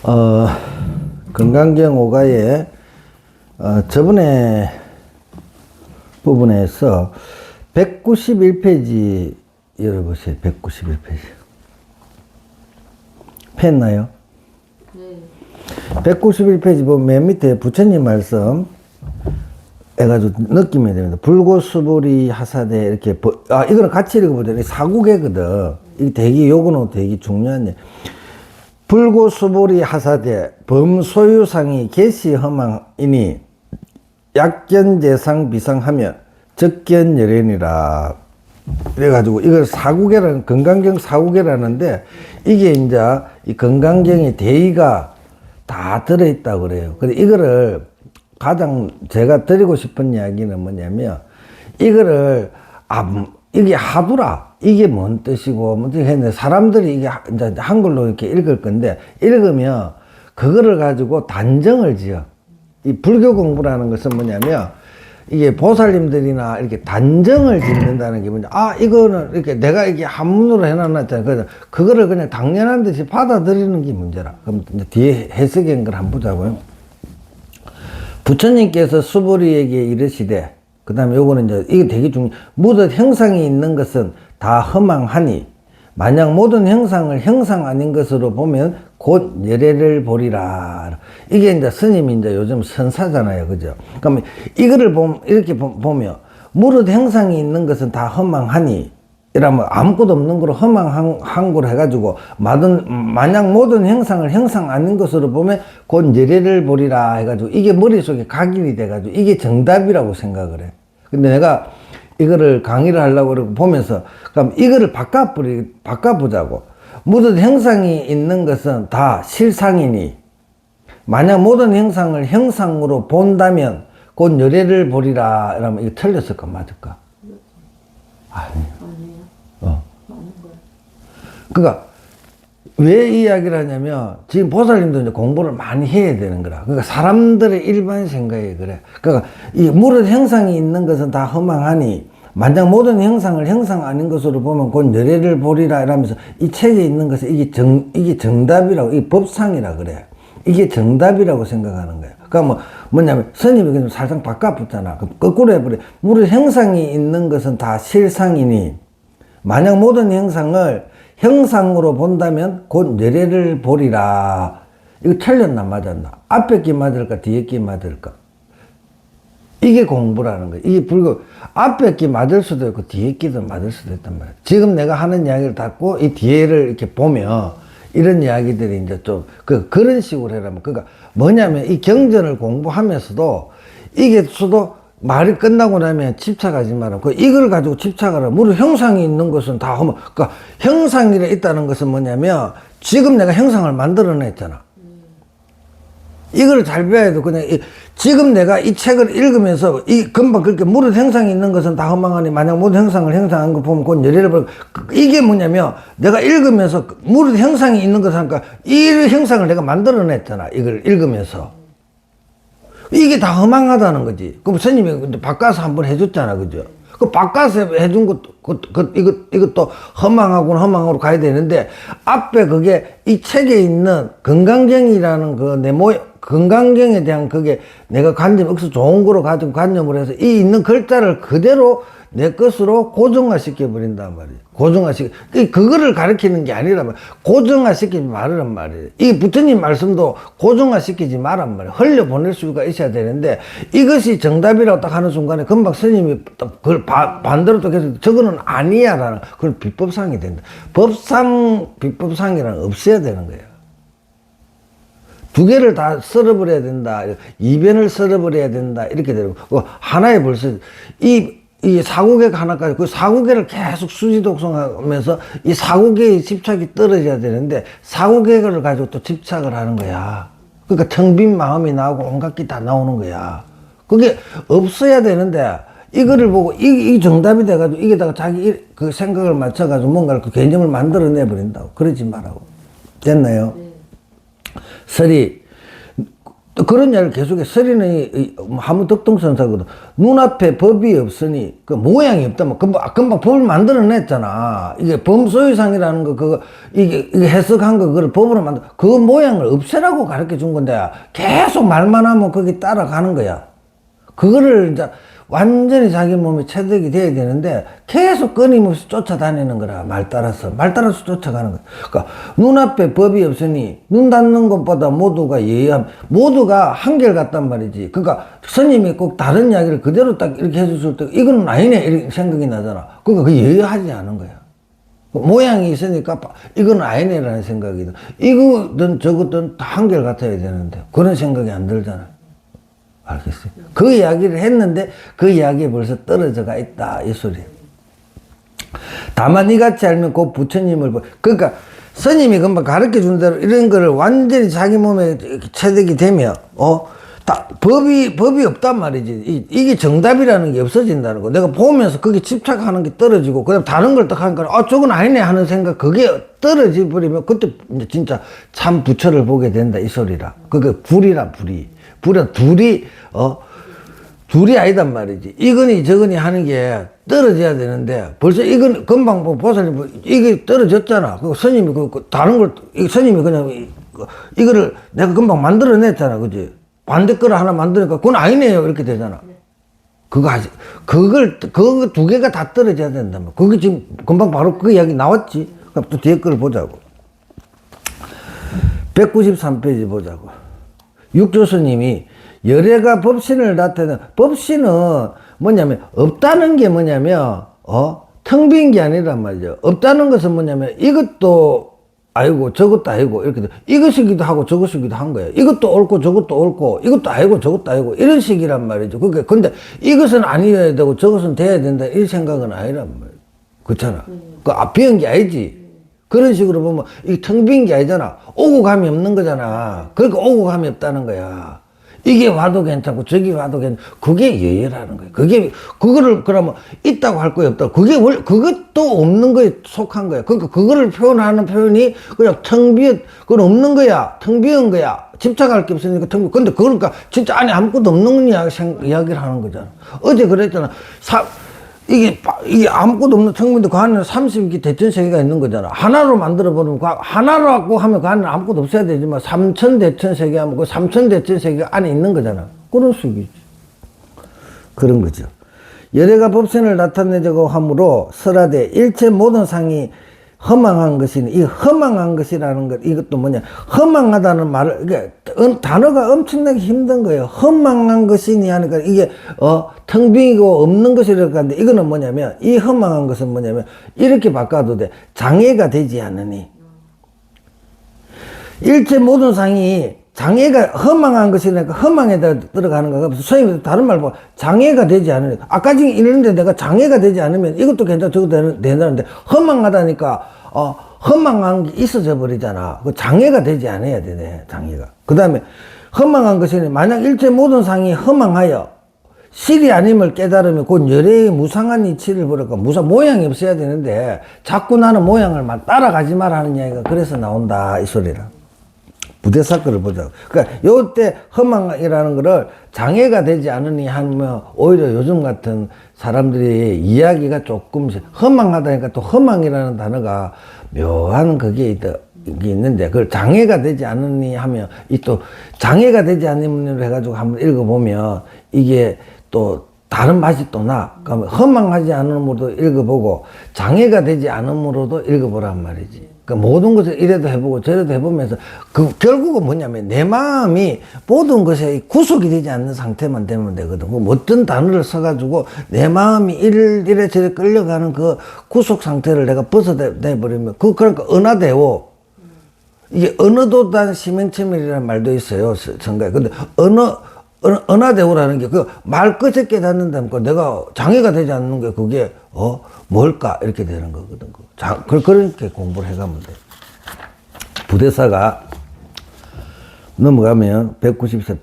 어, 건강경 5가의 저번에 부분에서 191페이지 열어보세요. 191페이지. 폈나요? 네. 191페이지 보면 맨 밑에 부처님 말씀 해가지고 느끼면 됩니다. 불고수불이 하사대 이렇게 이거는 같이 읽어보자. 사국에거든. 이 되게 요거는 되게 중요한 일. 불고수불이 하사대 범소유상이 개시허망이니 약견재상 비상하면 적견열연이라. 그래가지고 이걸 사국에라는 건강경 사국에라는데 이게 이제 이 건강경의 대의가 다 들어있다고 그래요. 근데 이거를 가장 제가 드리고 싶은 이야기는 뭐냐면 이거를 이게 하두라 이게 뭔 뜻이고 뭐 했는데 사람들이 이게 이제 한글로 이렇게 읽을 건데 읽으면 그거를 가지고 단정을 지어. 이 불교 공부라는 것은 뭐냐면 이게 보살님들이나 이렇게 단정을 짓는다는 게 뭐냐. 이거는 이렇게 내가 이게 한문으로 해놨잖아요. 그래서 그거를 그냥 당연한 듯이 받아들이는 게 문제라. 그럼 이제 뒤에 해석인 걸 한번 보자고요. 부처님께서 수보리에게 이르시되, 그 다음에 요거는 이제, 이게 되게 모든 형상이 있는 것은 다 허망하니, 만약 모든 형상을 형상 아닌 것으로 보면 곧 열애를 보리라. 이게 이제 스님이 이제 요즘 선사잖아요. 그죠? 그러면 이거를 이렇게 보면, 무릇 형상이 있는 것은 다 허망하니, 이러면 아무것도 없는 거로 허망한 거로 해가지고, 만약 모든 형상을 형상 아닌 것으로 보면 곧 열애를 보리라 해가지고, 이게 머릿속에 각인이 돼가지고, 이게 정답이라고 생각을 해. 근데 내가 이거를 강의를 하려고 그러고 보면서, 그럼 이거를 바꿔보자고. 모든 형상이 있는 것은 다 실상이니, 만약 모든 형상을 형상으로 본다면 곧 열애를 보리라. 이러면 이거 틀렸을까, 맞을까? 아니에요. 그러니까 왜 이야기를 하냐면 지금 보살님도 이제 공부를 많이 해야 되는 거라. 그러니까 사람들의 일반 생각이 그래. 그러니까 이 무릇 형상이 있는 것은 다 허망하니 만약 모든 형상을 형상 아닌 것으로 보면 곧 열애를 보리라 이러면서 이 책에 있는 것은 이게 정답이라고, 이게 법상이라 그래. 이게 정답이라고 생각하는 거야. 그러니까 뭐냐면 스님이 그냥 살짝 바꿔붙잖아. 그럼 거꾸로 해버려. 무릇 형상이 있는 것은 다 실상이니 만약 모든 형상을 형상으로 본다면 곧 열애를 보리라. 이거 틀렸나 맞았나? 앞에 게 맞을까 뒤에 게 맞을까? 이게 공부라는 거야. 이게 불교. 앞에 게 맞을 수도 있고 뒤에 게도 맞을 수도 있단 말이야. 지금 내가 하는 이야기를 듣고 이 뒤에를 이렇게 보면 이런 이야기들이 이제 좀 그런 식으로 해라면, 그러니까 뭐냐면 이 경전을 공부하면서도 이게 수도 말이 끝나고 나면 집착하지 마라. 이걸 가지고 집착하라. 무릇 형상이 있는 것은 다 허물. 그러니까 형상이 있다는 것은 뭐냐면 지금 내가 형상을 만들어냈잖아. 이걸 잘 배워야 돼. 그냥 지금 내가 이 책을 읽으면서 금방 그렇게 무릇 형상이 있는 것은 다 허망하니 만약 모든 형상을 형상한 거 보면 곧 열애를 보고, 이게 뭐냐면 내가 읽으면서 무릇 형상이 있는 것을 하니까 이 형상을 내가 만들어냈잖아. 이걸 읽으면서. 이게 다 허망하다는 거지. 그럼 스님이 바꿔서 한번 해줬잖아. 그죠? 그 바꿔서 해준 이것도 허망으로 가야 되는데, 앞에 그게 이 책에 있는 건강경이라는 건강경에 대한 그게 내가 억수 좋은 거로 가지고 관념을 해서 이 있는 글자를 그대로 내 것으로 고정화시켜 버린단 말이에요. 그거를 가르치는 게 아니란 말이에요. 고정화시키지 말으란 말이에요. 이 부처님 말씀도 고정화시키지 말란 말이에요. 흘려보낼 수가 있어야 되는데, 이것이 정답이라고 딱 하는 순간에 금방 스님이 그걸 반대로 또 계속 저거는 아니야 라는, 그건 비법상이 된다. 비법상이란 없어야 되는 거예요. 두 개를 다 썰어버려야 된다. 이변을 썰어버려야 된다. 이렇게 되고, 하나에 벌써 이 사고계가 하나까지, 그 사고계를 계속 수지독성하면서 이 사고계의 집착이 떨어져야 되는데, 사고계를 가지고 또 집착을 하는 거야. 그러니까 텅 빈 마음이 나오고 온갖 게 다 나오는 거야. 그게 없어야 되는데, 이거를 보고 이 정답이 돼가지고 이게다가 자기 그 생각을 맞춰가지고 뭔가를 그 개념을 만들어내 버린다고. 그러지 말라고. 됐나요? 네. 설이 또 그런 이야기를 계속해. 서리는 하무덕동선사거든. 눈앞에 법이 없으니 그 모양이 없다면 금방 법을 만들어냈잖아. 이게 범소유상이라는 거 그거 이게 해석한 거 그걸 법으로 만들 그 모양을 없애라고 가르쳐 준 건데 계속 말만 하면 거기 따라가는 거야. 그거를 이제 완전히 자기 몸에 체득이 돼야 되는데 계속 끊임없이 쫓아다니는 거라. 말 따라서 쫓아가는 거야. 그러니까 눈앞에 법이 없으니 눈 닫는 것보다 모두가 예의함. 모두가 한결같단 말이지. 그러니까 스님이 꼭 다른 이야기를 그대로 딱 이렇게 해줬을 때 이건 아니네 이렇게 생각이 나잖아. 그러니까 그 예의하지 않은 거야. 모양이 있으니까 이건 아니네라는 생각이 들. 이거든 저거든 다 한결같아야 되는데 그런 생각이 안 들잖아. 알겠어요. 그 이야기를 했는데 그 이야기에 벌써 떨어져가 있다 이 소리예요. 다만 이같이 알면 곧 부처님을 그러니까 스님이 금방 가르쳐 준 대로 이런 거를 완전히 자기 몸에 체득이 되면 법이 없단 말이지. 이게 정답이라는 게 없어진다는 거. 내가 보면서 그게 집착하는 게 떨어지고 그다음 다른 걸 딱 하니까 저건 아니네 하는 생각 그게 떨어져 버리면 그때 이제 진짜 참 부처를 보게 된다 이 소리라. 그게 불이란 불이. 둘이 아니단 말이지. 이거니 저거니 하는 게 떨어져야 되는데 벌써 이건 금방 보살님 이게 떨어졌잖아. 그 스님이 다른 걸 스님이 그냥 이거를 내가 금방 만들어냈잖아, 그지? 반대 거를 하나 만드니까 그건 아니네요 이렇게 되잖아. 그거 두 개가 다 떨어져야 된다면 그게 지금 금방 바로 그 이야기 나왔지. 그럼 또 뒤에 거를 보자고. 193페이지 보자고. 육조스님이 열애가 법신을 나타내는 법신은 뭐냐면 없다는 게 뭐냐면 텅 빈 게 아니란 말이죠. 없다는 것은 뭐냐면 이것도 아니고 저것도 아니고 이렇게 이것이기도 하고 저것이기도 한 거예요. 이것도 옳고 저것도 옳고 이것도 아니고 저것도 아니고 이런 식이란 말이죠. 그러니까 근데 이것은 아니어야 되고 저것은 돼야 된다 이 생각은 아니란 말이에요. 그렇잖아. 그 비운 게 아니지. 그런 식으로 보면 이 텅 빈 게 아니잖아. 오고 감이 없는 거잖아. 그러니까 오고 감이 없다는 거야. 이게 와도 괜찮고 저기 와도 괜찮고 그게 예의라는 거야. 그거를 그러면 있다고 할 거야 없다고 그것도 없는 거에 속한 거야. 그러니까 그거를 표현하는 표현이 그냥 그건 없는 거야. 텅 비운 거야. 집착할 게 없으니까 텅 비운. 근데 그러니까 진짜 안에 아무것도 없는 이야기를 하는 거잖아. 어제 그랬잖아. 이게 아무것도 없는 텅빈데 그 안에 30개 대천세계가 있는 거잖아. 하나로 만들어버리면 하나라고 하면 그 안에 아무것도 없어야 되지만 3천 대천세계 하면 그 3천 대천세계가 안에 있는 거잖아. 그런 식이지. 그런 거죠. 열애가 법신을 나타내자고 함으로 설하되 일체 모든 상이 허망한 것이니 이 허망한 것이라는 것 이것도 뭐냐 허망하다는 말을 이게 단어가 엄청나게 힘든 거예요. 허망한 것이니 하니까 이게 텅 빈이고 없는 것이라고 하는데 이거는 뭐냐면 이 허망한 것은 뭐냐면 이렇게 바꿔도 돼. 장애가 되지 않으니 일체 모든 상이 장애가 허망한 것이니까 허망에다 들어가는 거가 선생님이 다른 말 보고 장애가 되지 않으니까 아까 지금 이랬는데 내가 장애가 되지 않으면 이것도 괜찮아 저것도 된다는데 허망하다니까 허망한 게 있어져 버리잖아. 그 장애가 되지 않아야 되네. 장애가. 그 다음에 허망한 것이니 만약 일체 모든 상이 허망하여 실이 아님을 깨달으면 곧 열애의 무상한 이치를 보니까 모양이 없어야 되는데 자꾸 나는 모양을 따라가지 말라는 이야기가 그래서 나온다 이 소리라. 부대사 거를 보자고. 그러니까 요때 허망이라는 거를 장애가 되지 않으니 하면 오히려 요즘 같은 사람들이 이야기가 조금씩 허망하다니까 또 허망이라는 단어가 묘한 그게 있는데 그걸 장애가 되지 않으니 하면 이 또 장애가 되지 않으면 해가지고 한번 읽어보면 이게 또 다른 맛이 또 나. 그러면 허망하지 않음으로도 읽어보고 장애가 되지 않음으로도 읽어보란 말이지. 그러니까 모든 것을 이래도 해보고 저래도 해보면서 결국은 뭐냐면 내 마음이 모든 것에 구속이 되지 않는 상태만 되면 되거든. 어떤 단어를 써가지고 내 마음이 이래 저래 끌려가는 그 구속 상태를 내가 벗어내버리면 그러니까 은하대오. 이게 언어도단 심행체멸이라는 말도 있어요. 성가에. 근데 은하대오라는 게 그 말 끝에 깨닫는다니까 내가 장애가 되지 않는 게 그게 뭘까 이렇게 되는 거거든. 그렇게 공부를 해가면 돼. 부대사가 넘어가면 194편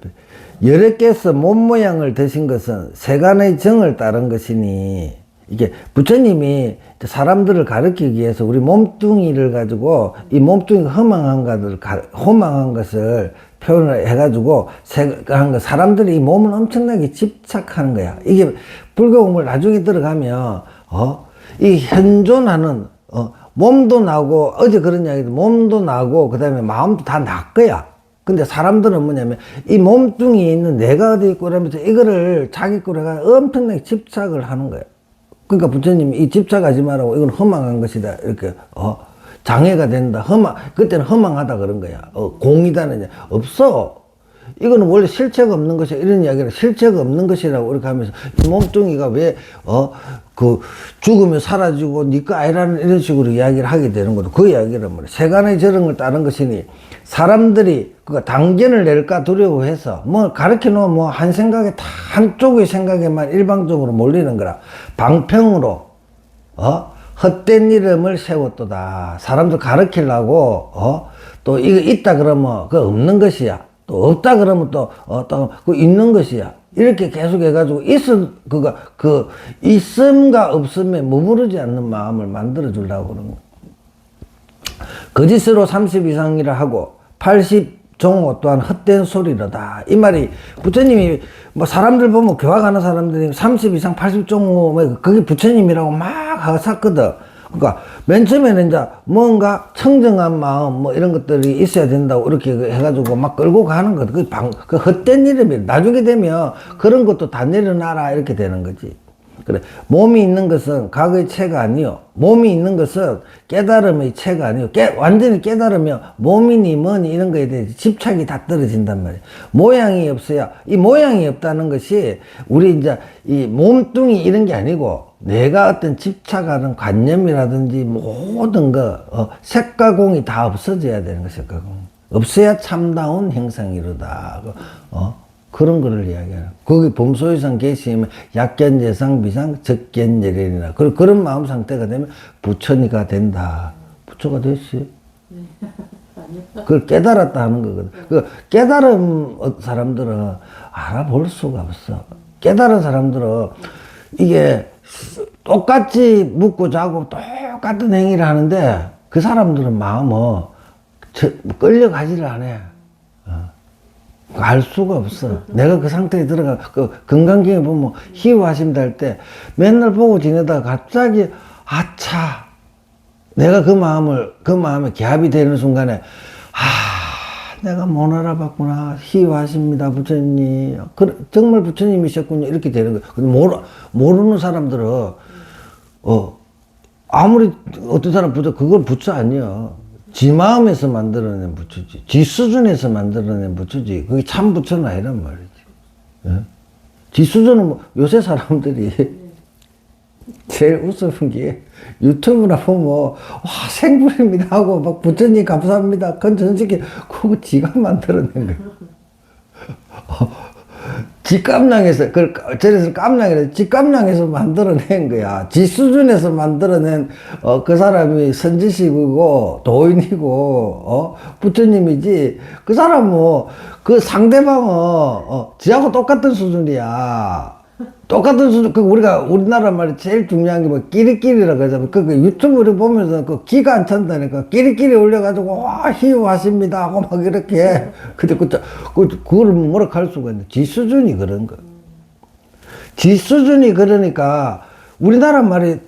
열애께서 몸 모양을 드신 것은 세간의 정을 따른 것이니 이게 부처님이 사람들을 가르치기 위해서 우리 몸뚱이를 가지고 이 몸뚱이가 허망한 것을 표현을 해가지고 한 거, 사람들이 이 몸을 엄청나게 집착하는 거야. 이게 불교 공부를 나중에 들어가면 이 현존하는 몸도 나고, 어제 그런 이야기도 몸도 나고 그 다음에 마음도 다 날 거야. 근데 사람들은 뭐냐면 이 몸뚱이에 있는 내가 어디 있고 그러면서 이거를 자기 거로 해가 엄청나게 집착을 하는 거야. 그러니까 부처님이 이 집착하지 말라고, 이건 허망한 것이다 이렇게 장애가 된다, 그때는 허망하다 그런 거야. 공이다는 없어. 이거는 원래 실체가 없는 것이야 이런 이야기를, 실체가 없는 것이라고 이렇게 하면서 이 몸뚱이가 왜 죽으면 사라지고 니거 아니라는 이런 식으로 이야기를 하게 되는 것도 그 이야기란 말이야. 세간의 저령을 따른 것이니 사람들이 당견을 낼까 두려워해서 뭐 가르쳐 놓으면 뭐 한 생각에 다 한쪽의 생각에만 일방적으로 몰리는 거라. 방평으로 헛된 이름을 세웠도다. 사람들 가르치려고 또 이거 있다 그러면 그거 없는 것이야. 또 없다 그러면 또 그 있는 것이야. 이렇게 계속 해가지고 있음과 없음에 머무르지 않는 마음을 만들어 주려고 그러는 거야. 거짓으로 30 이상이라 하고 80 종호 또한 헛된 소리로다. 이 말이 부처님이 뭐 사람들 보면 교화 가는 사람들이 30 이상 80 종호 그게 부처님이라고 막 하셨거든. 그러니까 맨 처음에는 이제 뭔가 청정한 마음 뭐 이런 것들이 있어야 된다고 이렇게 해가지고 막 끌고 가는 거든. 그 헛된 이름이 나중에 되면 그런 것도 다 내려놔라 이렇게 되는 거지. 그래, 몸이 있는 것은 과거의 체가 아니요. 몸이 있는 것은 깨달음의 체가 아니요. 완전히 깨달으면 몸이니 뭐니 이런 거에 대해 집착이 다 떨어진단 말이에요. 모양이 없어야, 이 모양이 없다는 것이 우리 이제 이 몸뚱이 이런 게 아니고 내가 어떤 집착하는 관념이라든지 모든 거, 색가공이 다 없어져야 되는 거, 색가공. 없어야 참다운 행상이로다. 그런 거를 이야기하는. 거기 범소유상 계시면 약견예상 비상 적견예련이나 그런 마음 상태가 되면 부처니가 된다. 부처가 됐어요. 네. 아니요. 그걸 깨달았다 하는 거거든. 그 깨달은 사람들은 알아볼 수가 없어. 깨달은 사람들은 이게 똑같이 묵고 자고 똑같은 행위를 하는데 그 사람들은 마음은 끌려가지를 않아. 알 수가 없어. 내가 그 상태에 들어가, 건강경에 보면 희우하심다 할 때 맨날 보고 지내다가 갑자기, 아차. 내가 그 마음에 개합이 되는 순간에, 내가 못 알아봤구나. 희우하십니다, 부처님. 정말 부처님이셨군요. 이렇게 되는 거야. 근데 모르는 사람들은, 아무리 어떤 사람 그건 부처 아니야. 지 마음에서 만들어낸 부처지. 지 수준에서 만들어낸 부처지. 그게 참 부처는 아니란 말이지. 예? 지 수준은 뭐 요새 사람들이 제일 우스운 게 유튜브나 보면 와 생불입니다 하고 막 부처님 감사합니다. 그건 전식이 그거 지가 만들어낸 거야. 지 깜냥에서, 저래서 깜냥이라, 지 깜냥에서 만들어낸 거야. 지 수준에서 만들어낸, 그 사람이 선지식이고, 도인이고, 부처님이지. 그 사람은, 그 상대방은, 지하고 똑같은 수준이야. 똑같은 수준, 우리나라 말이 제일 중요한 게 뭐, 끼리끼리라 그러잖아. 유튜브를 보면서 기가 안 찬다니까. 끼리끼리 올려가지고, 와, 희우하십니다. 하고 막 이렇게. 근데 그걸 뭐라 할 수가 있나. 지 수준이 그런 거. 지 수준이 그러니까, 우리나라 말이,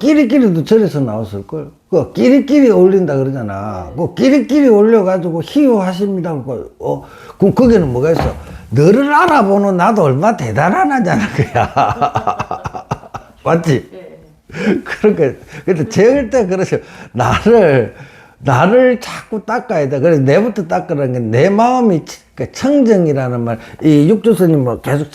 끼리끼리도 저래서 나왔을걸. 끼리끼리 올린다 그러잖아. 끼리끼리 올려가지고 희우하십니다. 그럼 거기는 뭐가 있어? 너를 알아보는 나도 얼마나 대단하냐는 거야. 맞지? 네. 그러니까, 근데 절대 그러죠. 나를 자꾸 닦아야 돼. 그래서 내부터 닦으라는 게 내 마음이 청정이라는 말, 이 육조스님 뭐 계속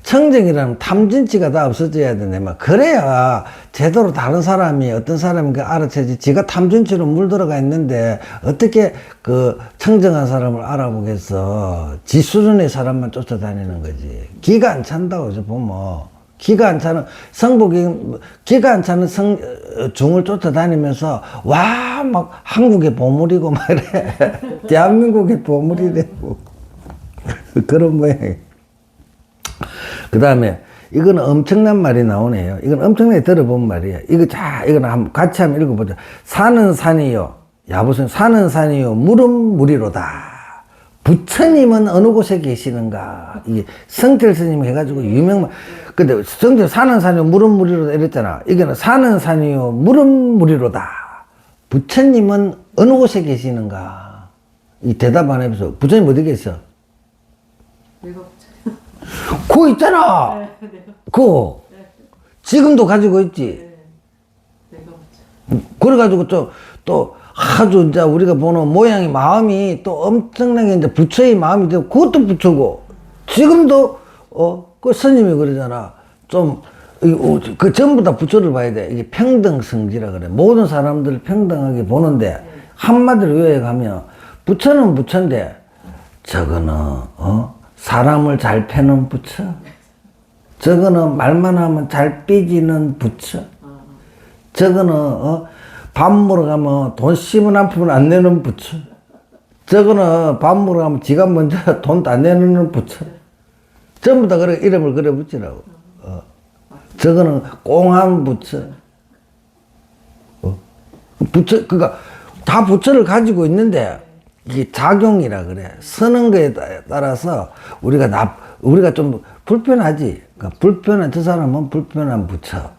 청정이라는 탐진치가 다 없어져야 돼, 내 말. 그래야 제대로 다른 사람이 어떤 사람인가 알아채지. 지가 탐진치로 물들어가 있는데 어떻게 그 청정한 사람을 알아보겠어. 지 수준의 사람만 쫓아다니는 거지. 기가 안 찬다고 저 보면. 기가 안 차는 기가 안 차는 중을 쫓아다니면서 와 막 한국의 보물이고 막 이래. 대한민국의 보물이래고 그런 모양이에요. 그 다음에 이거는 엄청난 말이 나오네요. 이건 엄청나게 들어본 말이에요. 이거는 한번 같이 한번 읽어보자. 산은 산이요. 야부선 산은 산이요. 물은 물이로다. 부처님은 어느 곳에 계시는가? 이게 성tel 스님 해가지고 유명한, 근데 성tel 사는 산이요, 물은 무리로다 이랬잖아. 이게는 사는 산이요, 물은 무리로다. 부처님은 어느 곳에 계시는가? 이 대답 안 해서 부처님 어디 계셔? 내가 붙여. 그거 있잖아. 네, 내가. 그거. 네, 지금도 가지고 있지. 네, 내가 붙여. 그래가지고 또 아주 이제 우리가 보는 모양이 마음이 또 엄청나게 이제 부처의 마음이 되고 그것도 부처고 지금도 그 스님이 그러잖아. 좀 그 전부 다 부처를 봐야 돼. 이게 평등성지라 그래. 모든 사람들을 평등하게 보는데 한마디로 요약하면 부처는 부처인데 저거는 사람을 잘 패는 부처. 저거는 말만 하면 잘 삐지는 부처. 저거는 밥 먹으러 가면 돈 10원 한 푼 안 내는 부처. 저거는 밥 먹으러 가면 지가 먼저 돈도 안 내는 부처. 전부 다 그래 이름을 그래 붙이라고. 저거는 꽁한 부처. 부처 그러니까 다 부처를 가지고 있는데 이게 작용이라 그래. 쓰는 거에 따라서 우리가 좀 불편하지. 그러니까 불편한 저 사람은 불편한 부처.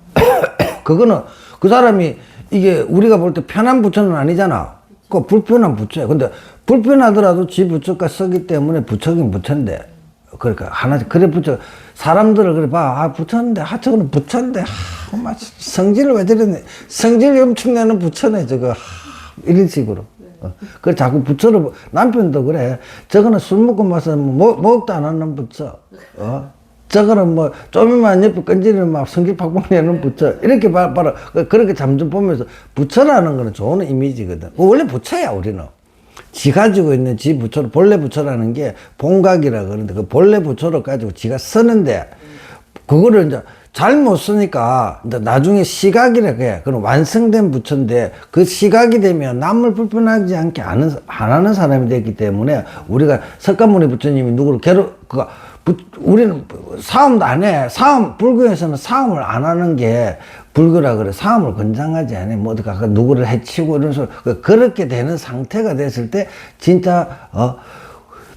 그거는 그 사람이 이게 우리가 볼 때 편한 부처는 아니잖아. 그 불편한 부처야. 근데 불편하더라도 지 부처가 쓰기 때문에 부처긴 부처인데. 그러니까 하나씩 그래 부처 사람들을 그래 봐. 부처인데 저거는 부처인데 성질을 왜 저러네. 성질 엄청내는 부처네 저거. 이런 식으로. 그래 자꾸 부처를 남편도 그래. 저거는 술 먹고 마서 목도 안 하는 부처. 저거는 뭐 좀만 옆에 끈질리면 막 성질 팍팍 내는 부처. 이렇게 봐라. 그렇게 잠좀 보면서 부처라는 거는 좋은 이미지거든. 원래 부처야 우리는. 지 가지고 있는 지 부처를 본래 부처라는 게 본각이라 그러는데 그 본래 부처를 가지고 지가 쓰는데 그거를 이제 잘못 쓰니까 이제 나중에 시각이라 해. 그럼 완성된 부처인데 그 시각이 되면 남을 불편하지 않게 안 하는 사람이 됐기 때문에 우리가 석가모니 부처님이 누구를 우리는 싸움도 안 해. 불교에서는 싸움을 안 하는 게 불교라 그래. 싸움을 권장하지 않아. 뭐 어디가 누구를 해치고 이런 소리. 그렇게 되는 상태가 됐을 때 진짜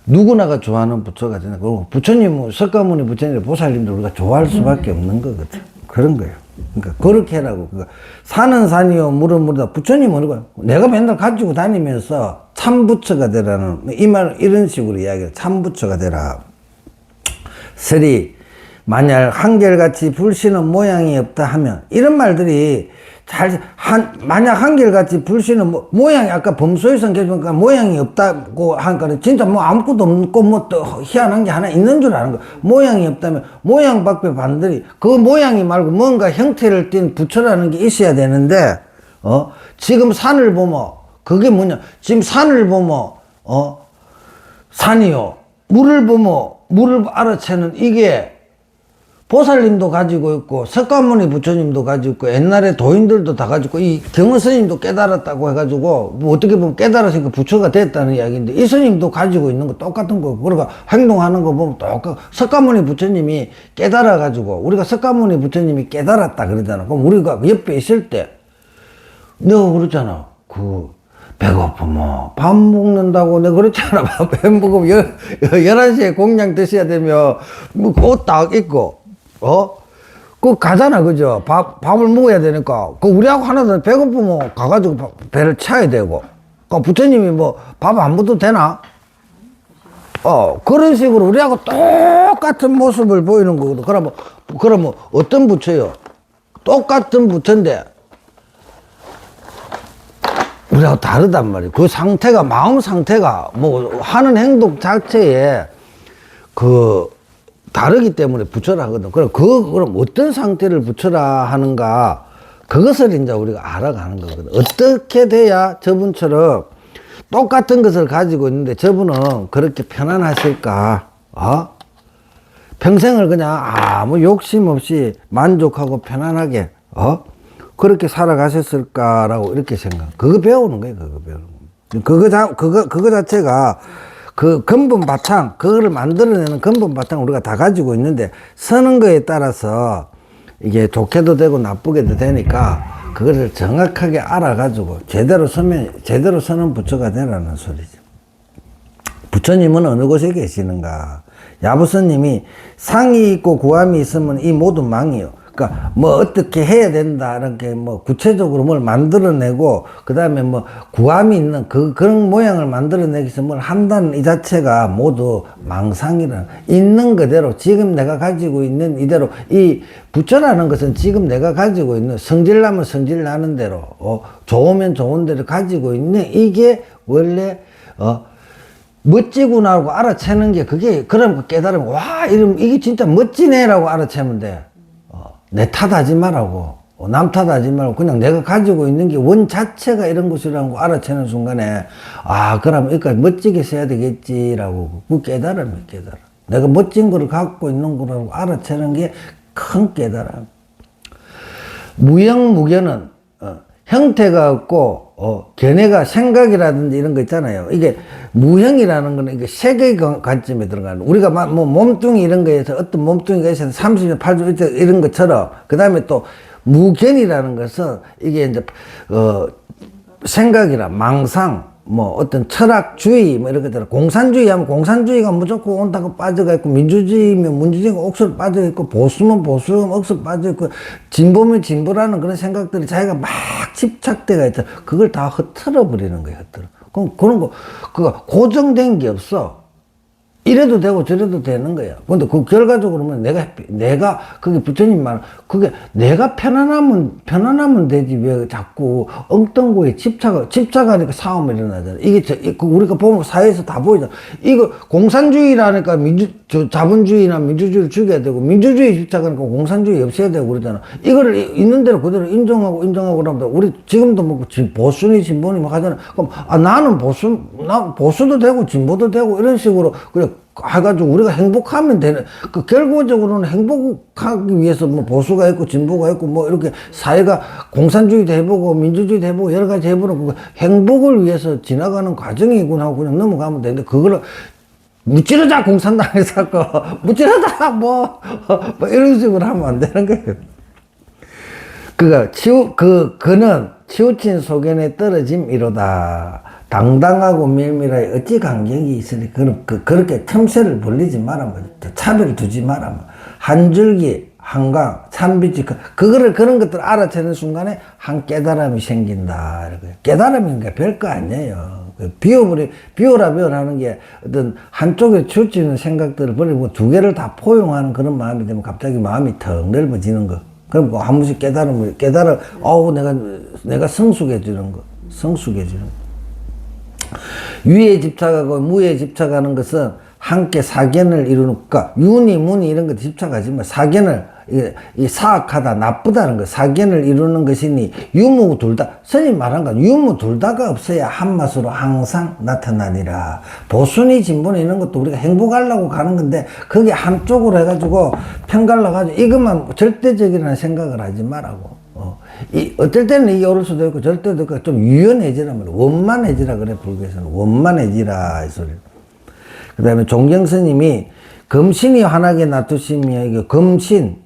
누구나가 좋아하는 부처가 되는 거고 부처님, 석가모니 부처님, 보살님들 우리가 좋아할 수밖에 없는 거거든. 그런 거예요. 그러니까 그렇게 하라고. 그러니까 사는 산이요, 물은 물이다. 부처님은 어느 거야? 내가 맨날 가지고 다니면서 참부처가 되라는 이 말 이런 식으로 이야기해. 참부처가 되라. 만약 한결같이 불씨는 모양이 없다 하면 이런 말들이 만약 한결같이 불씨는 모양이 아까 범소에서 계속 모양이 없다고 하니까 진짜 뭐 아무것도 없고 뭐 또 희한한 게 하나 있는 줄 아는 거. 모양이 없다면 모양 밖에 반들이 그 모양이 말고 뭔가 형태를 띈 부처라는 게 있어야 되는데 지금 산을 보면 그게 뭐냐? 지금 산을 보면 산이요. 물을 보면 물을 알아채는 이게 보살님도 가지고 있고 석가모니 부처님도 가지고 있고 옛날에 도인들도 다 가지고 이 경은 스님도 깨달았다고 해가지고 뭐 어떻게 보면 깨달았으니까 부처가 됐다는 이야기인데 이 스님도 가지고 있는 거 똑같은 거. 그러니까 행동하는 거 보면 똑같고 석가모니 부처님이 깨달아 가지고 우리가 석가모니 부처님이 깨달았다 그러잖아. 그럼 우리가 옆에 있을 때 내가 그렇잖아. 배고프면 밥 먹는다고 내가 그랬잖아. 밥 먹으면 11시에 공양 드셔야 되면 뭐 옷 딱 입고 가잖아. 그죠? 밥을 먹어야 되니까. 우리하고 하나도 배고프면 가가지고 배를 차야 되고. 부처님이 뭐 밥 안 먹어도 되나? 그런 식으로 우리하고 똑같은 모습을 보이는 거거든. 그러면 어떤 부처요? 똑같은 부처인데 우리하고 다르단 말이에요. 그 상태가, 마음 상태가, 뭐, 하는 행동 자체에, 다르기 때문에 부처라 하거든. 그럼 어떤 상태를 부처라 하는가, 그것을 이제 우리가 알아가는 거거든. 어떻게 돼야 저분처럼 똑같은 것을 가지고 있는데 저분은 그렇게 편안하실까? 평생을 그냥 아무 욕심 없이 만족하고 편안하게, 그렇게 살아가셨을까라고 이렇게 생각. 그거 배우는 거예요. 그거 자체가 그 근본 바탕, 그거를 만들어내는 근본 바탕 우리가 다 가지고 있는데 서는 거에 따라서 이게 좋게도 되고 나쁘게도 되니까 그거를 정확하게 알아가지고 제대로 서는 부처가 되라는 소리죠. 부처님은 어느 곳에 계시는가? 야부스님이 상이 있고 구함이 있으면 이 모든 망이요. 그러니까 뭐 어떻게 해야 된다 이렇게 뭐 구체적으로 뭘 만들어내고 그 다음에 뭐 구함이 있는 그런 모양을 만들어내기 위해서 뭘 한다는 이 자체가 모두 망상이라는, 있는 그대로 지금 내가 가지고 있는 이대로, 이 부처라는 것은 지금 내가 가지고 있는, 성질나면 성질 나는 대로, 좋으면 좋은 대로 가지고 있는 이게 원래 멋지구나 하고 알아채는 게, 그게 그럼 깨달으면 와 이러면 이게 진짜 멋지네라고 알아채면 돼. 내 탓하지 말라고, 남 탓하지 말고 그냥 내가 가지고 있는 게 원 자체가 이런 것이라고 알아채는 순간에, 아 그럼 여기까지 멋지게 써야 되겠지라고, 그 깨달음이 깨달음. 내가 멋진 거를 갖고 있는 거라고 알아채는 게 큰 깨달음. 무형무견은 형태가 없고 견해가, 생각이라든지 이런 거 있잖아요. 이게 무형이라는 거는 이게 세계의 관점에 들어가는, 우리가 뭐 몸뚱이 이런 거에서 어떤 몸뚱이가 있어서 30년 8주 이런 것처럼, 그 다음에 또 무견이라는 것은 이게 이제 생각이라 망상, 뭐 어떤 철학주의 뭐 이런 것들, 공산주의 하면 공산주의가 무조건 온다고 빠져가 있고, 민주주의면 민주주의가 억수로 빠져 있고, 보수면 보수면 억수로 빠져 있고, 진보면 진보라는 그런 생각들이 자기가 막 집착돼가 있다. 그걸 다 흩어져 버리는 거예요. 흩어져. 그럼 그런 거, 그거 고정된 게 없어. 이래도 되고 저래도 되는 거야. 근데 그 결과적으로 보면 내가, 그게 부처님 말, 그게 내가 편안하면 되지. 왜 자꾸 엉뚱거에 집착하니까 싸움이 일어나잖아. 이게 우리가 보면 사회에서 다 보이잖아. 이거 공산주의라니까 자본주의나 민주주의를 죽여야 되고, 민주주의 집착하니까 공산주의 없애야 되고 그러잖아. 이거를 있는 대로 그대로 인정하고 그러면 우리 지금도 뭐 보수니 진보니 막 하잖아. 그럼 나는 보수도 되고 진보도 되고 이런 식으로 그래 해가지고 우리가 행복하면 되는, 그 결과적으로는 행복하기 위해서 뭐 보수가 있고 진보가 있고 뭐 이렇게 사회가 공산주의도 해보고 민주주의도 해보고 여러 가지 해보는 그 행복을 위해서 지나가는 과정이구나 하고 그냥 넘어가면 되는데, 그거를 무찌르자 공산당에서 무찌르자 뭐 이런 식으로 하면 안 되는 거예요. 그는 치우친 소견에 떨어짐이로다. 당당하고 밀밀하게 어찌 간격이 있으니 그렇게 틈새를 벌리지 말아면, 차별을 두지 말아면, 한 줄기 한강 참빛이 그런 것들 알아채는 순간에 한 깨달음이 생긴다. 깨달음인가 별거 아니에요. 비워라 하는 게 어떤 한쪽에 치우치는 생각들을 버리고 두 개를 다 포용하는 그런 마음이 되면 갑자기 마음이 턱 넓어지는 거. 그럼 한 번씩 내가 성숙해지는 거. 유에 집착하고 무에 집착하는 것은 함께 사견을 이루니까, 유니 무니 이런 것 집착하지 마. 사견을, 이 사악하다 나쁘다는 거, 사견을 이루는 것이니 유무 둘 다, 스님 말한 거, 유무 둘 다가 없어야 한맛으로 항상 나타나니라. 보수니 진보니 이런 것도 우리가 행복하려고 가는 건데, 그게 한쪽으로 해가지고 편갈라가지고 이것만 절대적이라는 생각을 하지 말라고. 어떨 때는 이게 옳을 수도 있고 절대도 있고, 좀 유연해지라 말이야. 원만해지라 그래. 불교에서는 원만해지라 이 소리. 그 다음에 종경스님이 금신이 환하게 놔두시며, 이게 금신,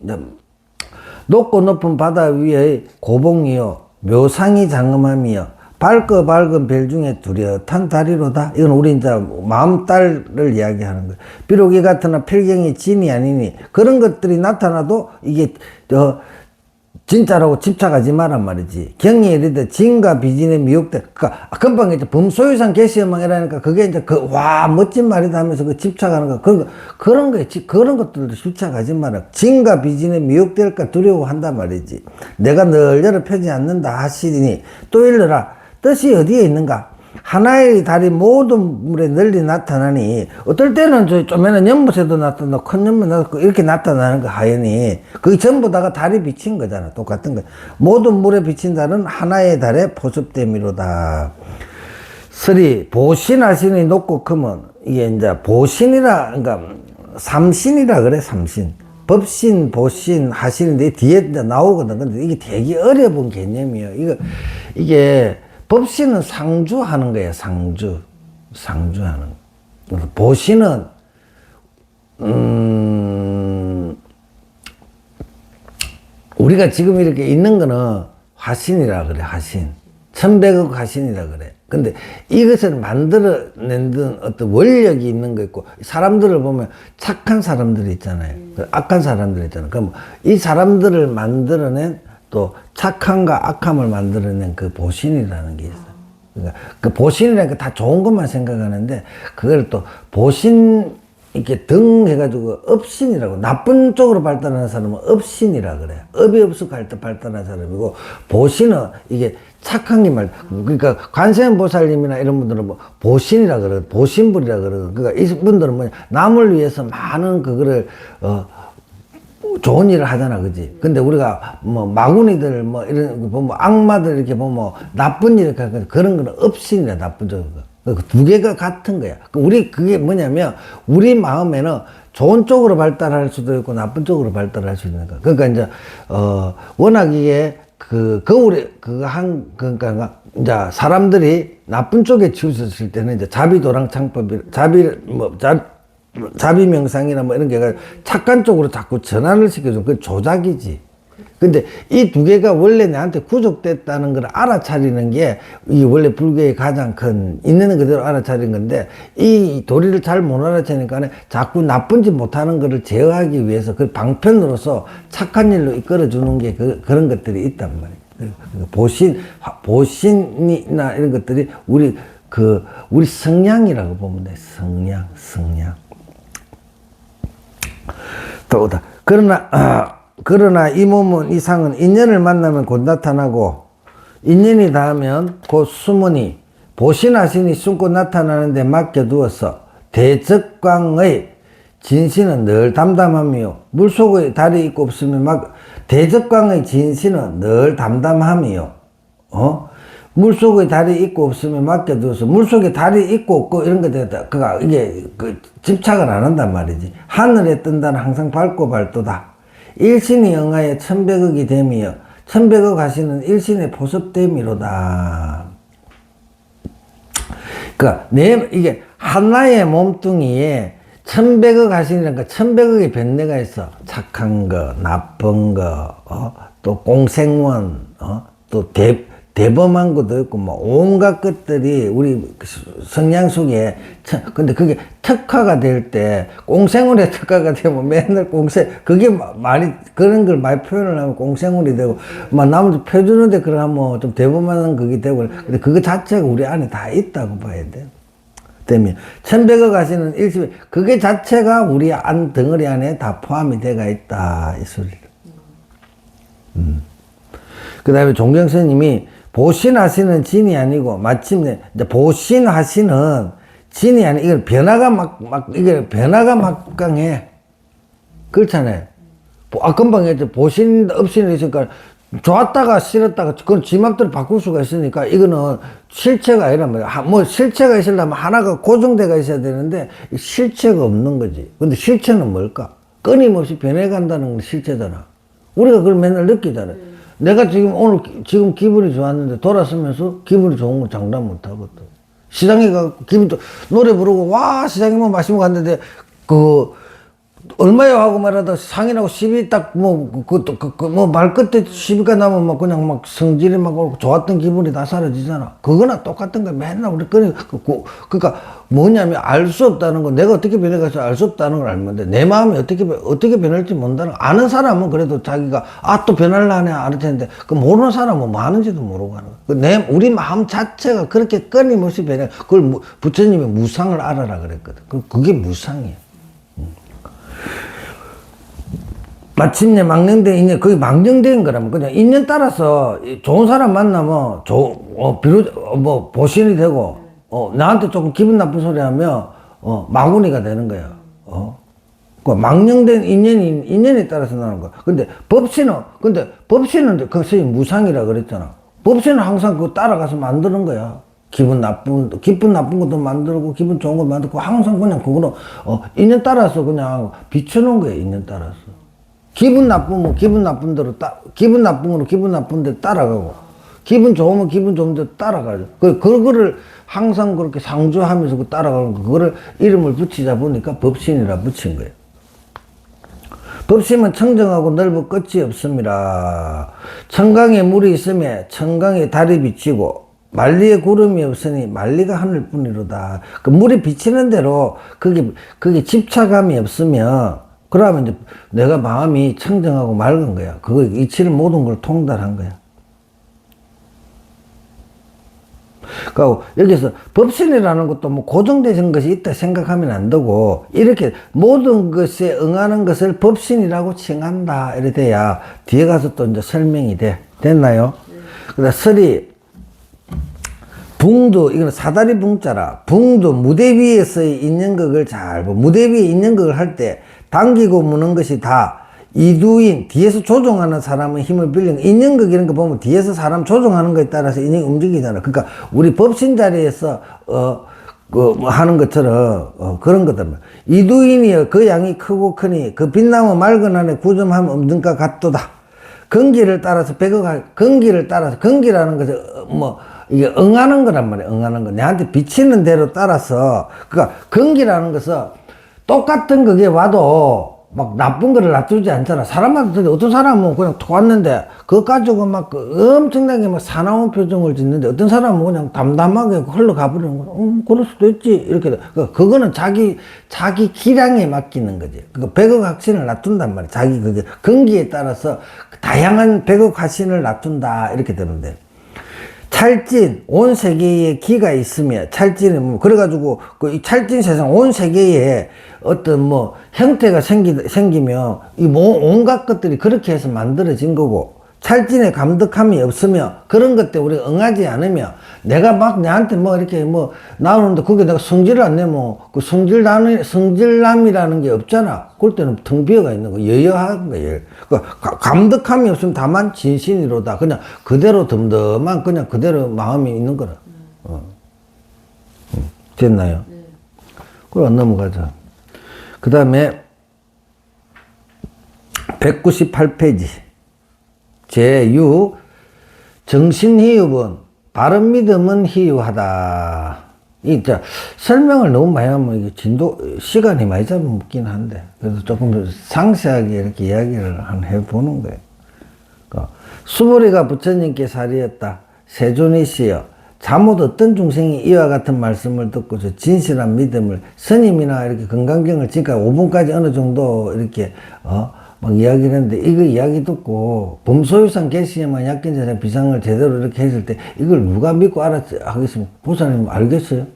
높고 높은 바다 위의 고봉이요 묘상이 장엄함이요 밝은 별 중에 뚜렷한 다리로다. 이건 우리 이제 마음달을 이야기하는 거예요. 비록 이 같으나 필경이 진이 아니니, 그런 것들이 나타나도 이게 진짜라고 집착하지 말란 말이지. 경이 이르되 진과 비진에 미혹돼. 그니까, 금방 이제 범소유상 개시망이라니까 그게 이제 멋진 말이다 하면서 집착하는 거. 그런 것들도 집착하지 마라. 진과 비진에 미혹될까 두려워한단 말이지. 내가 늘 열을 펴지 않는다 하시니 또 일러라. 뜻이 어디에 있는가? 하나의 달이 모든 물에 널리 나타나니, 어떨 때는 쪼매는 연못에도 나타나고 큰 연못에 나타나고 이렇게 나타나는 거 하연이, 그게 전부 다가 달이 비친 거잖아. 똑같은 거. 모든 물에 비친 달은 하나의 달에 포섭됨이로다. 서리 보신하시니 높고 크면, 이게 이제 보신이라, 그러니까 삼신이라 그래. 삼신, 법신, 보신, 하신인데 뒤에 이제 나오거든. 근데 이게 되게 어려운 개념이에요. 이게 법신은 상주하는 거예요. 상주하는 거. 보신은 우리가 지금 이렇게 있는 거는 화신이라 그래. 화신. 1100억 화신이라 그래. 근데 이것을 만들어낸 든 어떤 원력이 있는 거 있고, 사람들을 보면 착한 사람들이 있잖아요. 악한 사람들이 있잖아요. 그럼 이 사람들을 만들어낸 또 착함과 악함을 만들어낸 그 보신이라는 게 있어요. 그러니까 그 보신이라는 게 다 좋은 것만 생각하는데, 그걸 또 보신, 이렇게 등 해가지고 업신이라고, 나쁜 쪽으로 발달하는 사람은 업신이라 그래요. 업이 없을할 때 발달하는 사람이고, 보신은 이게 착한 게 말, 그러니까 관세음보살님이나 이런 분들은 뭐 보신이라 그러고, 보신불이라 그러고, 그러니까 이분들은 뭐냐, 남을 위해서 많은 그거를, 좋은 일을 하잖아, 그지? 근데 우리가 뭐 마구니들 뭐 이런 거 보면 악마들 이렇게 보면 뭐 나쁜 일을 하거든. 그런 거는 업신이라, 나쁜 쪽으로. 그 두 개가 같은 거야. 우리 그게 뭐냐면, 우리 마음에는 좋은 쪽으로 발달할 수도 있고 나쁜 쪽으로 발달할 수 있는 거. 그러니까 이제 워낙 이게 그러니까 이제 사람들이 나쁜 쪽에 치우쳤을 때는 이제 자비도랑창법이, 자비명상이나 뭐 이런 게 착한 쪽으로 자꾸 전환을 시켜주는, 그건 조작이지. 근데 이 두 개가 원래 내한테 구족됐다는 걸 알아차리는 게 이 원래 불교의 가장 큰, 있는 그대로 알아차리는 건데, 이 도리를 잘 못 알아차리니까 자꾸 나쁜 짓 못하는 거를 제어하기 위해서 그 방편으로서 착한 일로 이끌어주는 게 그런 것들이 있단 말이에요. 보신이나 이런 것들이 우리 성향이라고 보면 돼. 성향. 또 오다. 그러나 이 몸은, 이 상은 인연을 만나면 곧 나타나고, 인연이 닿으면 곧 숨으니, 보신하신이 숨고 나타나는데 맡겨두어서 대적광의 진신은 늘 담담함이요. 물속의 달이 있고 없으면 대적광의 진신은 늘 담담함이요. 물속의 달이 있고 없으면 맡겨두어서, 물속에 달이 있고 없고 이런 거 됐다. 이게 집착을 안 한단 말이지. 하늘에 뜬다는 항상 밝고 밝도다. 일신이 영하에 천백억이 됨이여. 천백억 하시는 일신의 포섭됨이로다. 그러니까 이게 하나의 몸뚱이에 천백억 하시니까 천백억의 변내가 있어. 착한 거, 나쁜 거, 또 공생원, 또 대범한 것도 있고, 뭐, 온갖 것들이 우리 성향 속에, 근데 그게 특화가 될 때, 꽁생울의 특화가 되면 맨날 그게 말이, 그런 걸 많이 표현을 하면 꽁생울이 되고, 막 남들 펴주는데 그러면 좀 대범한 그게 되고, 근데 그거 자체가 우리 안에 다 있다고 봐야 돼. 때문에, 천백억 하시는 일심, 그게 자체가 우리 덩어리 안에 다 포함이 돼가 있다, 이 소리를. 그 다음에 종경스님이 보신하시는 진이 아니고, 마침내, 이제 보신하시는 진이 아니, 이걸 이게 변화가 막강해. 그렇잖아요. 금방 했죠. 보신, 업신이 있으니까, 좋았다가 싫었다가, 그건 지 맘대로 바꿀 수가 있으니까, 이거는 실체가 아니란 말이야. 뭐, 실체가 있으려면 하나가 고정돼가 있어야 되는데, 실체가 없는 거지. 근데 실체는 뭘까? 끊임없이 변해간다는 건 실체잖아. 우리가 그걸 맨날 느끼잖아요. 내가 지금 기분이 좋았는데 돌아서면서 기분이 좋은 거 장담 못 하거든. 시장에 가서 노래 부르고, 와, 시장에 뭐 마시고 갔는데, 얼마요? 하고 말하다 상인하고 시비 딱 말끝에 시비가 나면 막 그냥 막 성질이 막 오고 좋았던 기분이 다 사라지잖아. 그거나 똑같은 거야. 맨날 우리 그러니까 뭐냐면 알 수 없다는 거, 내가 어떻게 변해가서 알 수 없다는 걸 알면 돼. 내 마음이 어떻게 변할지 모른다는 거. 아는 사람은 그래도 자기가, 또 변할라 하네, 알 텐데, 그 모르는 사람은 뭐 하는지도 모르고 하는 거야. 우리 마음 자체가 그렇게 끊임없이 변해. 그걸 부처님이 무상을 알아라 그랬거든. 그게 무상이야. 마침내 망령된 인연, 그게 망령된 거라면 그냥 인연 따라서 좋은 사람 만나면 보신이 되고, 나한테 조금 기분 나쁜 소리 하면, 마구니가 되는 거야. 그 망령된 인연에 따라서 나는 거야. 근데 법신은 그 선생님 무상이라 그랬잖아. 법신은 항상 그거 따라가서 만드는 거야. 기분 나쁜 것도 만들고, 기분 좋은 거 만들고, 항상 그냥 그거는, 인연 따라서 그냥 비춰놓은 거야, 인연 따라서. 기분 나쁘면 기분 나쁜 대로 기분 나쁜 거로 기분 나쁜 데 따라가고, 기분 좋으면 기분 좋은 데 따라가죠. 그거를 항상 그렇게 상주하면서 따라가는 거, 그거를 이름을 붙이자 보니까 법신이라 붙인 거예요. 법신은 청정하고 넓어 끝이 없습니다. 청강에 물이 있으면 청강에 달이 비치고, 만리에 구름이 없으니 만리가 하늘뿐이로다. 그 물이 비치는 대로 그게 집착감이 없으면 그러면 이제 내가 마음이 청정하고 맑은 거야. 그거 이치를 모든 걸 통달한 거야. 그러니까 여기서 법신이라는 것도 뭐 고정되는 것이 있다 생각하면 안 되고 이렇게 모든 것에 응하는 것을 법신이라고 칭한다 이래 돼야 뒤에 가서 또 이제 설명이 돼. 됐나요? 그다음 설이 붕도 이거는 사다리 붕자라. 붕도 무대 위에서의 인연극을 잘 보. 무대 위에 인연극을 할 때 당기고 무는 것이 다 이두인 뒤에서 조종하는 사람의 힘을 빌리는 인연극 이런 거 보면 뒤에서 사람 조종하는 거에 따라서 인연이 움직이잖아. 그러니까 우리 법신 자리에서 하는 것처럼 그런 거다. 이두인이여 그 양이 크고 크니 그 빛나무 맑은 안에 구점함 없는 것 같도다. 건기를 따라서 건기를 따라서 건기라는 것은 이게 응하는 거란 말이야. 응하는 거. 내한테 비치는 대로 따라서 그러니까 건기라는 것은 똑같은 그게 와도 막 나쁜 거를 놔두지 않잖아. 사람마다 어떤 사람은 그냥 톡 왔는데 그거 가지고 막 엄청나게 막 사나운 표정을 짓는데 어떤 사람은 그냥 담담하게 흘러가 버리는 거야. 그럴 수도 있지. 이렇게. 그거는 자기 기량에 맡기는 거지. 그 백억 확신을 놔둔단 말이야. 자기 그게 건기에 따라서 다양한 백억 확신을 놔둔다. 이렇게 되는데. 찰진 온 세계에 기가 있으며 찰진은 뭐 그래가지고 그 찰진 세상 온 세계에 어떤 형태가 생기면 이 온갖 것들이 그렇게 해서 만들어진 거고 찰진의 감덕함이 없으며 그런 것 때문에 우리가 응하지 않으며 내가 막 내한테 이렇게 나오는데 그게 내가 성질을 안 내면 그 성질남이라는 게 없잖아. 그럴 때는 텅 비어가 있는 거, 여여한 거예요. 그 감덕함이 없으면 다만 진신이로다. 그냥 그대로 덤덤한 그냥 그대로 마음이 있는 거라. 됐나요? 네. 그럼 넘어가자. 그 다음에 198페이지. 제6 정신희흡은 바른 믿음은 희유하다. 자, 설명을 너무 많이 하면 이게 시간이 많이 잡아먹긴 한데 그래서 조금 상세하게 이렇게 이야기를 해보는 거예요. 그러니까 수보리가 부처님께 살이었다. 세존이시여 잠옷 어떤 중생이 이와 같은 말씀을 듣고서 진실한 믿음을 스님이나 이렇게 건강경을 지금까지 5분까지 어느 정도 이렇게 막 이야기를 했는데 이거 이야기 듣고 범소유상 개시에만 약견자상 비상을 제대로 이렇게 했을 때 이걸 누가 믿고 하겠습니까? 보살님 알겠어요?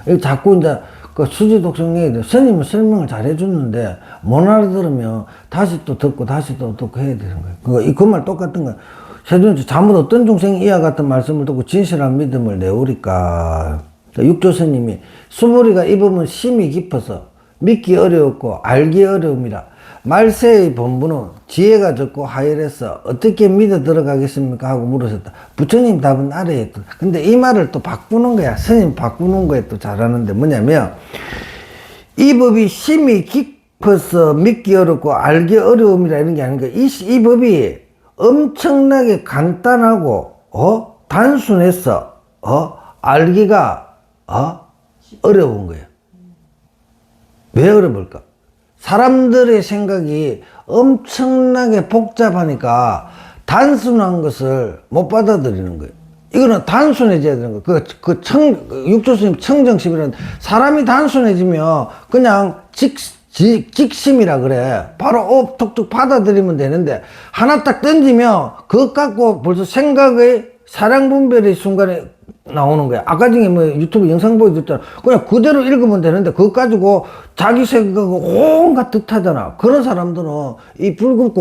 이거 자꾸 이제 그 수지독성 얘기들 스님은 설명을 잘 해줬는데 못 알아들으면 다시 또 듣고 다시 또 듣고 해야 되는 거예요. 그 말 똑같은 거예요. 세존지 잘못 어떤 중생이 이와 같은 말씀을 듣고 진실한 믿음을 내오리까. 육조 스님이 수보리가 입으면 심이 깊어서 믿기 어려웠고 알기 어려움이라 말세의 본부는 지혜가 적고 하열해서 어떻게 믿어 들어가겠습니까? 하고 물으셨다. 부처님 답은 아래에 있다. 근데 이 말을 또 바꾸는 거야. 스님 바꾸는 거에 또 잘하는데 뭐냐면 이 법이 심이 깊어서 믿기 어렵고 알기 어려움이라 이런 게 아닌가. 이 법이 엄청나게 간단하고 단순해서 알기가 어려운 거예요. 왜 어려울까? 사람들의 생각이 엄청나게 복잡하니까 단순한 것을 못 받아들이는 거예요. 이거는 단순해져야 되는 거예요. 육조스님 청정심이라는 사람이 단순해지면 그냥 직심이라 그래. 바로 톡톡 받아들이면 되는데 하나 딱 던지면 그것 갖고 벌써 생각의 사량분별의 순간에 나오는 거야. 아까 전에 유튜브 영상 보여줬잖아. 그냥 그대로 읽으면 되는데 그것 가지고 자기 생각을 온갖 뜻하잖아. 그런 사람들은 이 불급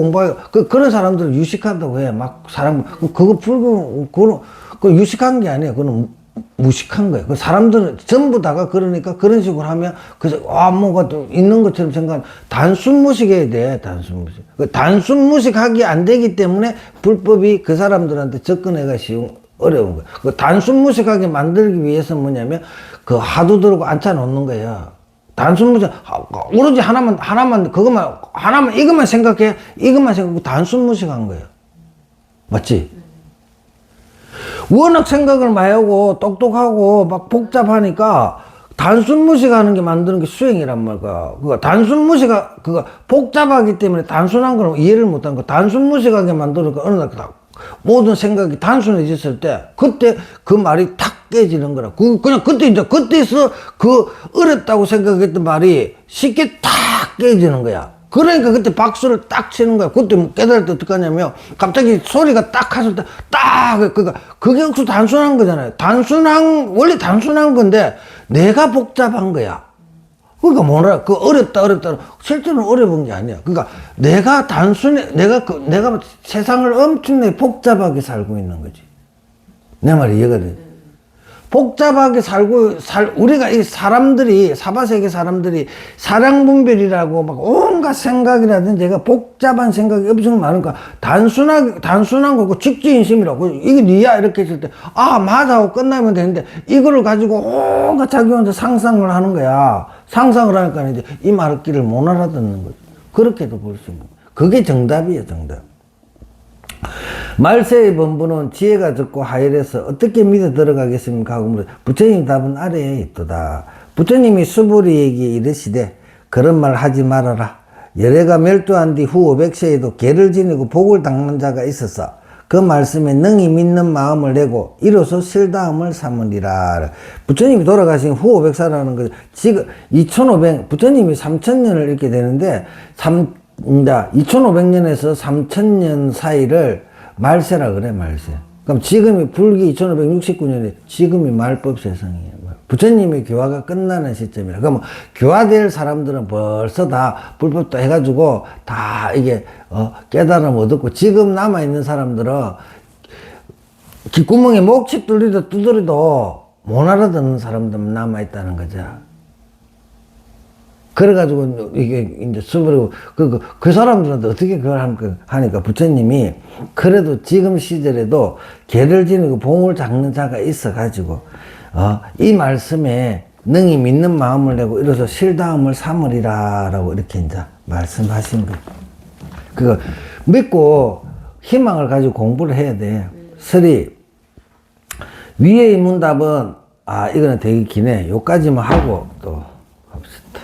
그런 사람들을 유식한다고 해. 막 그거 그거 유식한 게 아니야. 그거는 무식한 거야. 그 사람들은 전부 다가 그러니까 그런 식으로 하면 뭔가 또 있는 것처럼 생각하는 단순 무식해야 돼. 단순 무식. 단순 무식하기 안 되기 때문에 불법이 그 사람들한테 접근해가 어려운 거야. 그 단순 무식하게 만들기 위해서 뭐냐면 하도 들고 앉혀 놓는 거야. 단순 무식, 오로지 하나만 이것만 생각해. 이것만 생각하고 단순 무식한 거야. 맞지? 워낙 생각을 많이 하고 똑똑하고 막 복잡하니까 단순 무식하는 게 만드는 게 수행이란 말이야. 단순 복잡하기 때문에 단순한 걸 이해를 못하는 거. 단순 무식하게 만드니까 어느 날 모든 생각이 단순해졌을 때, 그때 그 말이 탁 깨지는 거라. 그냥 그때 이제, 그때서 그 어렵다고 생각했던 말이 쉽게 탁 깨지는 거야. 그러니까 그때 박수를 딱 치는 거야. 그때 깨달을 때 어떻게 하냐면, 갑자기 소리가 딱 했을 때, 딱, 그러니까, 그게 역시 단순한 거잖아요. 원래 단순한 건데, 내가 복잡한 거야. 그러니까 뭐라, 어렵다. 실제로는 어려운 게 아니야. 그러니까 내가 내가 세상을 엄청나게 복잡하게 살고 있는 거지. 내 말이 이해가 돼. 복잡하게 우리가 이 사람들이, 사바세계 사람들이 사량분별이라고 막 온갖 생각이라든지 얘가 복잡한 생각이 엄청 많으니까 단순한 거고 직지인심이라고. 이게 니야 이렇게 했을 때, 아, 맞아 하고 끝나면 되는데 이거를 가지고 온갖 자기 혼자 상상을 하는 거야. 상상을 하니까 이제 이 말귀를 못 알아듣는 거죠. 그렇게도 볼 수 있는 거예요. 그게 정답이에요, 정답. 말세의 본부는 지혜가 적고 하열해서 어떻게 믿어 들어가겠습니까? 하고 물어. 부처님 답은 아래에 있도다. 부처님이 수보리에게 이르시되 그런 말 하지 말아라. 열애가 멸도한 뒤 후 500세에도 개를 지니고 복을 닦는 자가 있었어. 그 말씀에 능히 믿는 마음을 내고 이로써 실다함을 삼으리라. 부처님이 돌아가신 후 500세라는 거, 지금 2500, 부처님이 3000년을 이렇게 되는데 2500년에서 3000년 사이를 말세라 그래, 말세. 그럼 지금이 불기 2569년에 지금이 말법 세상이에요. 부처님의 교화가 끝나는 시점이라. 그러면 교화될 사람들은 벌써 다 불법도 해가지고 다 이게 깨달음 얻었고, 지금 남아있는 사람들은 귓구멍에 목치 두드려도 못 알아듣는 사람들만 남아있다는 거죠. 그래가지고 이게 이제 수버리고 그 사람들한테 어떻게 그걸 하니까 부처님이 그래도 지금 시절에도 개를 지니고 봉을 닦는 자가 있어가지고 이 말씀에 능히 믿는 마음을 내고 이로써 실다함을 삼으리라라고 이렇게 이제 말씀하신 거예요. 그거 믿고 희망을 가지고 공부를 해야 돼. 설이 위의 문답은 이거는 되게 기네. 요까지만 하고 또 합시다.